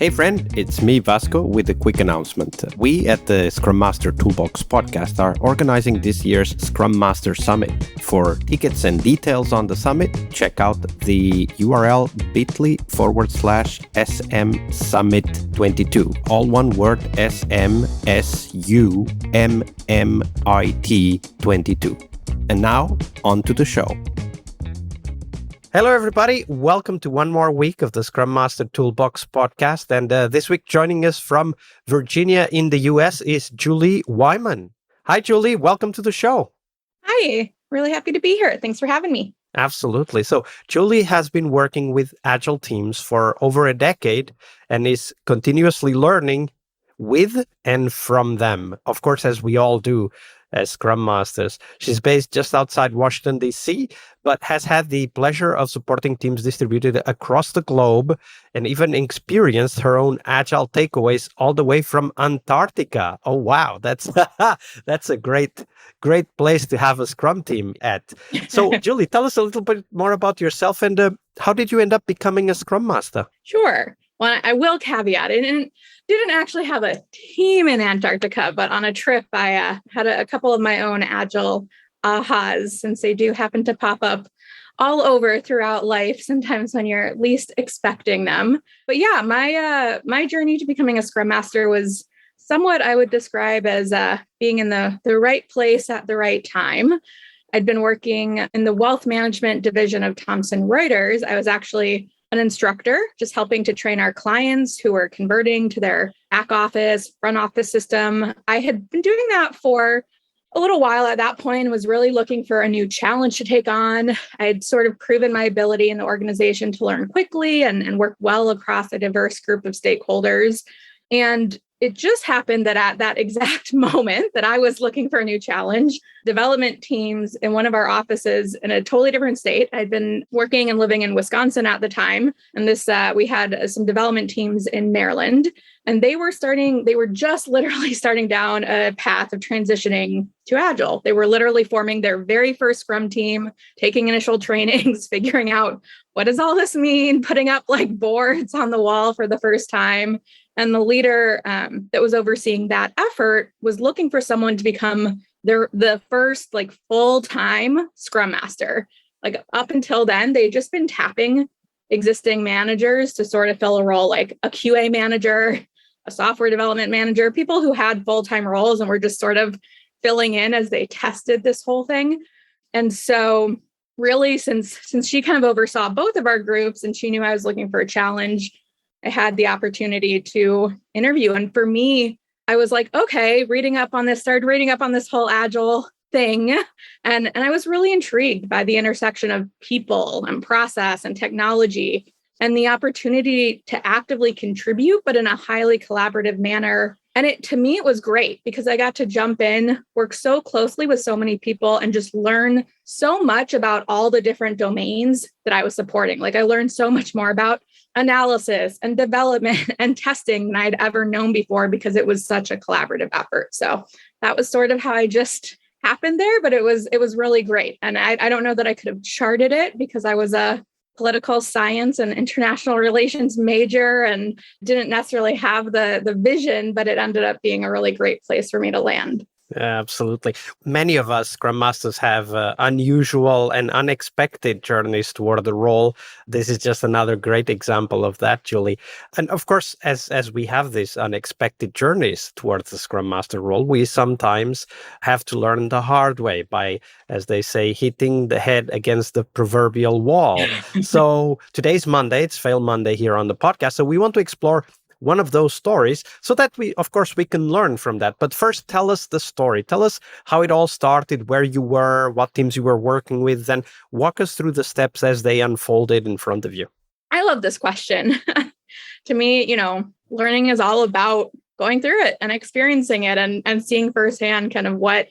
Hey friend, it's me Vasco with a quick announcement. We at the Scrum Master Toolbox podcast are organizing this year's Scrum Master Summit. For tickets and details on the summit, check out the URL bit.ly/SM Summit 22. All one word, SMSUMMIT 22. And now, on to the show. Hello, everybody. Welcome to one more week of the Scrum Master Toolbox podcast. And this week, joining us from Virginia in the US is Julie Wyman. Hi, Julie. Welcome to the show. Hi. Really happy to be here. Thanks for having me. Absolutely. So Julie has been working with Agile teams for over a decade and is continuously learning with and from them. Of course, as we all do as Scrum Masters. She's based just outside Washington, D.C., but has had the pleasure of supporting teams distributed across the globe and even experienced her own Agile takeaways all the way from Antarctica. Oh, wow. That's a great place to have a Scrum team at. So, Julie, tell us a little bit more about yourself and how did you end up becoming a Scrum Master? Sure. Well, I will caveat it. And didn't actually have a team in Antarctica, but on a trip, I had a couple of my own Agile ahas, since they do happen to pop up all over throughout life, sometimes when you're least expecting them. But yeah, my journey to becoming a Scrum Master was somewhat, I would describe as being in the right place at the right time. I'd been working in the wealth management division of Thomson Reuters. I was actually an instructor, just helping to train our clients who were converting to their back office, front office system. I had been doing that for a little while at that point, was really looking for a new challenge to take on. I had sort of proven my ability in the organization to learn quickly and work well across a diverse group of stakeholders. And it just happened that at that exact moment that I was looking for a new challenge, development teams in one of our offices in a totally different state. I'd been working and living in Wisconsin at the time. And we had some development teams in Maryland, and they were just literally starting down a path of transitioning to Agile. They were literally forming their very first Scrum team, taking initial trainings, figuring out what does all this mean, putting up like boards on the wall for the first time. And the leader that was overseeing that effort was looking for someone to become the first like full-time Scrum Master. Like up until then, they'd just been tapping existing managers to sort of fill a role like a QA manager, a software development manager, people who had full-time roles and were just sort of filling in as they tested this whole thing. And so really, since she kind of oversaw both of our groups and she knew I was looking for a challenge, I had the opportunity to interview. And for me, I was like, okay, started reading up on this whole Agile thing. And I was really intrigued by the intersection of people and process and technology and the opportunity to actively contribute, but in a highly collaborative manner. And to me, it was great because I got to jump in, work so closely with so many people and just learn so much about all the different domains that I was supporting. Like I learned so much more about analysis and development and testing than I'd ever known before because it was such a collaborative effort. So that was sort of how I just happened there, but it was really great. And I don't know that I could have charted it because I was a political science and international relations major and didn't necessarily have the vision, but it ended up being a really great place for me to land. Absolutely. Many of us Scrum Masters have unusual and unexpected journeys toward the role. This is just another great example of that, Julie. And of course, as we have these unexpected journeys towards the Scrum Master role, we sometimes have to learn the hard way by, as they say, hitting the head against the proverbial wall. So today's Monday, it's Fail Monday here on the podcast. So we want to explore one of those stories so that we can learn from that. But first, tell us the story. Tell us how it all started, where you were, what teams you were working with, and walk us through the steps as they unfolded in front of you. I love this question. To me, learning is all about going through it and experiencing it and seeing firsthand kind of what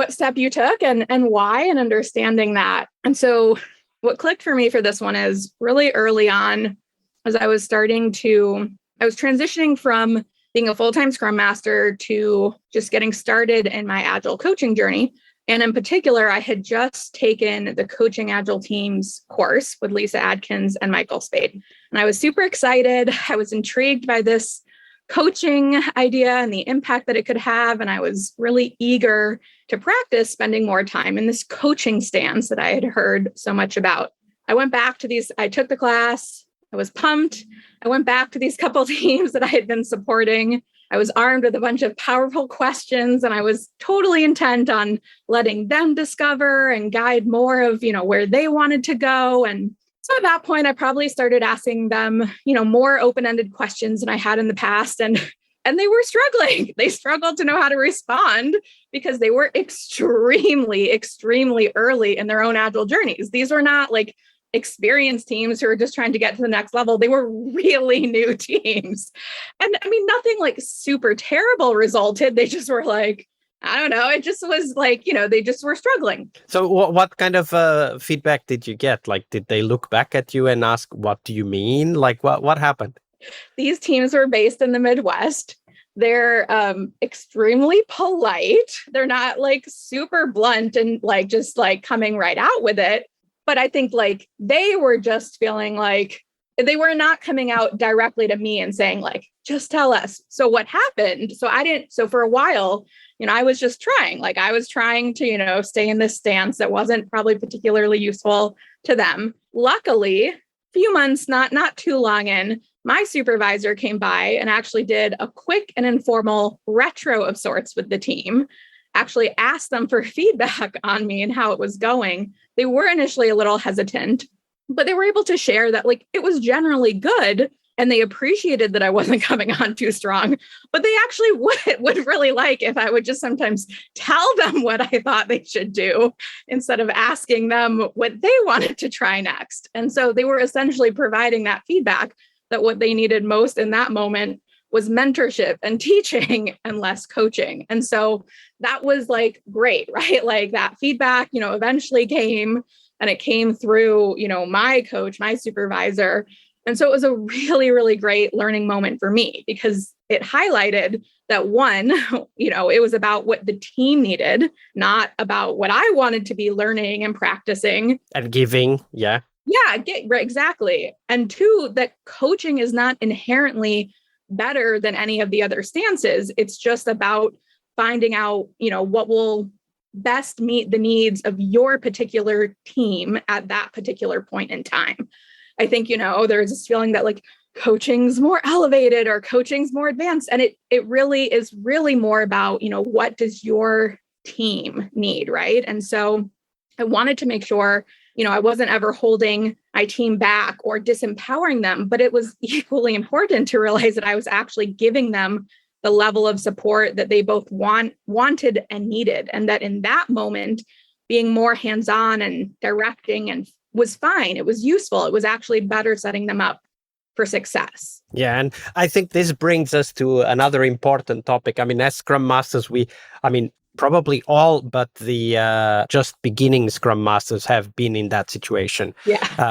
step you took and why and understanding that. And so what clicked for me for this one is really early on as I was transitioning from being a full-time Scrum Master to just getting started in my Agile coaching journey. And in particular, I had just taken the Coaching Agile Teams course with Lisa Adkins and Michael Spade. And I was super excited. I was intrigued by this coaching idea and the impact that it could have. And I was really eager to practice spending more time in this coaching stance that I had heard so much about. I went back to these, I took the class, I was pumped. I went back to these couple teams that I had been supporting. I was armed with a bunch of powerful questions, and I was totally intent on letting them discover and guide more of, where they wanted to go. And so at that point, I probably started asking them, more open-ended questions than I had in the past. And they were struggling. They struggled to know how to respond because they were extremely, extremely early in their own Agile journeys. These were not like experienced teams who are just trying to get to the next level. They were really new teams. And I mean, nothing like super terrible resulted. They just were like, I don't know. It just was like, they just were struggling. So what kind of feedback did you get? Like, did they look back at you and ask, what do you mean? Like, what happened? These teams were based in the Midwest. They're extremely polite. They're not like super blunt and like just like coming right out with it. But I think like they were just feeling like they were not coming out directly to me and saying like, just tell us. So what happened? So for a while, I was just trying, like I was trying to, stay in this stance that wasn't probably particularly useful to them. Luckily, a few months, not too long in, my supervisor came by and actually did a quick and informal retro of sorts with the team, actually asked them for feedback on me and how it was going. They were initially a little hesitant, but they were able to share that like it was generally good. And they appreciated that I wasn't coming on too strong, but they actually would really like if I would just sometimes tell them what I thought they should do instead of asking them what they wanted to try next. And so they were essentially providing that feedback that what they needed most in that moment was mentorship and teaching and less coaching. And so that was like great, right? Like that feedback, eventually came, and it came through, my coach, my supervisor. And so it was a really, really great learning moment for me because it highlighted that one, it was about what the team needed, not about what I wanted to be learning and practicing. And giving, yeah. Yeah, right, exactly. And two, that coaching is not inherently better than any of the other stances. It's just about finding out, what will best meet the needs of your particular team at that particular point in time. I think, there's this feeling that like coaching's more elevated or coaching's more advanced. And it really is really more about, what does your team need, right? And so I wanted to make sure, I wasn't ever holding my team back or disempowering them, but it was equally important to realize that I was actually giving them the level of support that they both wanted and needed. And that in that moment, being more hands-on and directing and was fine. It was useful. It was actually better setting them up for success. Yeah. And I think this brings us to another important topic. I mean, as Scrum Masters, probably all but the just beginning Scrum Masters have been in that situation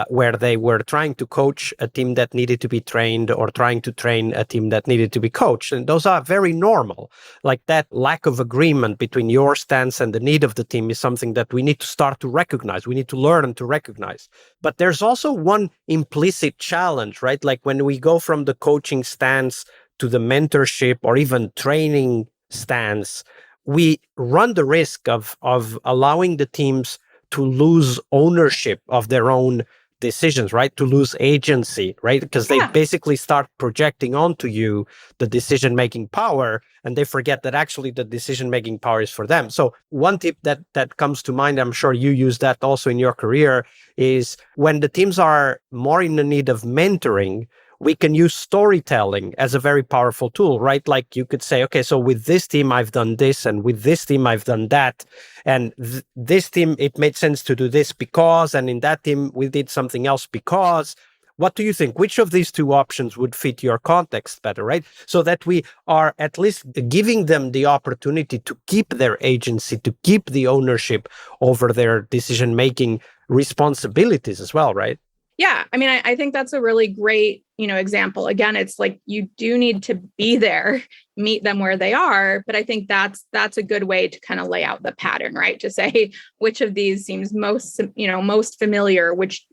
where they were trying to coach a team that needed to be trained or trying to train a team that needed to be coached. And those are very normal. Like that lack of agreement between your stance and the need of the team is something that we need to start to recognize. We need to learn to recognize. But there's also one implicit challenge, right? Like when we go from the coaching stance to the mentorship or even training stance, we run the risk of allowing the teams to lose ownership of their own decisions, right? To lose agency, right? Because they basically start projecting onto you the decision-making power, and they forget that actually the decision-making power is for them. So one tip that comes to mind, I'm sure you use that also in your career, is when the teams are more in the need of mentoring, we can use storytelling as a very powerful tool, right? Like you could say, okay, so with this team, I've done this, and with this team, I've done that. And this team, it made sense to do this because, and in that team, we did something else because. What do you think? Which of these two options would fit your context better, right? So that we are at least giving them the opportunity to keep their agency, to keep the ownership over their decision-making responsibilities as well, right? Yeah, I mean, I think that's a really great, example. Again, it's like you do need to be there, meet them where they are. But I think that's a good way to kind of lay out the pattern, right? To say which of these seems most familiar, which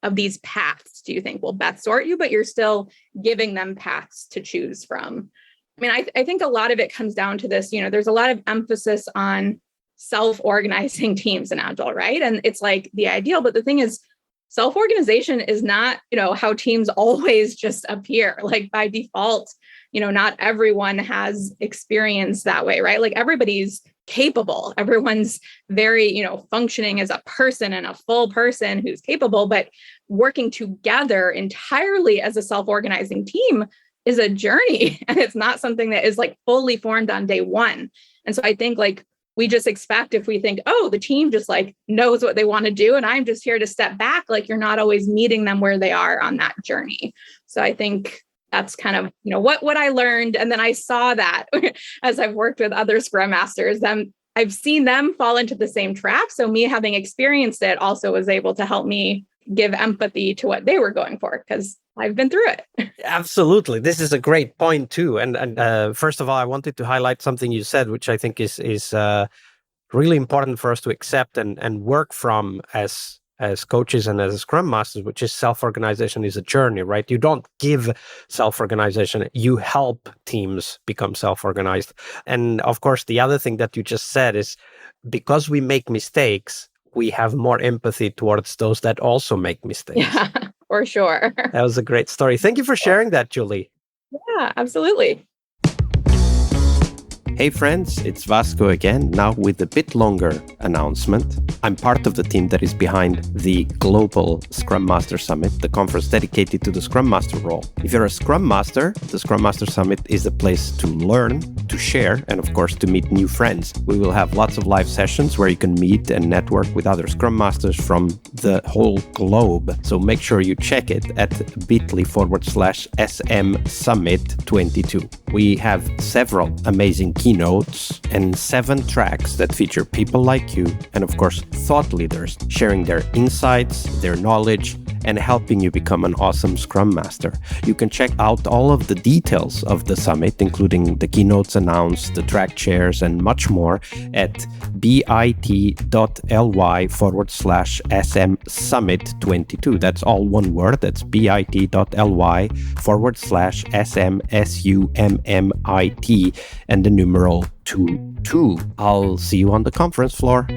of these paths do you think will best sort you, but you're still giving them paths to choose from. I mean, I think a lot of it comes down to this, there's a lot of emphasis on self-organizing teams in Agile, right? And it's like the ideal, but the thing is, self-organization is not, how teams always just appear. Like by default, not everyone has experience that way, right? Like everybody's capable. Everyone's very, functioning as a person and a full person who's capable, but working together entirely as a self-organizing team is a journey. And it's not something that is like fully formed on day one. And so I think like we just expect, if we think, oh, the team just like knows what they want to do and I'm just here to step back, like you're not always meeting them where they are on that journey. So I think that's kind of, what I learned. And then I saw that as I've worked with other Scrum Masters, I've seen them fall into the same trap. So me having experienced it also was able to help me give empathy to what they were going for, because I've been through it. Absolutely. This is a great point too. And first of all, I wanted to highlight something you said, which I think is really important for us to accept and work from as coaches and as Scrum Masters, which is self-organization is a journey, right? You don't give self-organization, you help teams become self-organized. And of course, the other thing that you just said is because we make mistakes, we have more empathy towards those that also make mistakes. Yeah, for sure. That was a great story. Thank you for sharing that, Julie. Yeah, absolutely. Hey friends, it's Vasco again, now with a bit longer announcement. I'm part of the team that is behind the Global Scrum Master Summit, the conference dedicated to the Scrum Master role. If you're a Scrum Master, the Scrum Master Summit is a place to learn, to share, and of course to meet new friends. We will have lots of live sessions where you can meet and network with other Scrum Masters from the whole globe. So make sure you check it at bit.ly/SM Summit 22. We have several amazing keynotes and 7 tracks that feature people like you and of course thought leaders sharing their insights, their knowledge, and helping you become an awesome Scrum Master. You can check out all of the details of the summit, including the keynotes announced, the track chairs, and much more at bit.ly/SM Summit 22. That's all one word. That's bit.ly/SM SUMMIT and the numeral 22. I'll see you on the conference floor.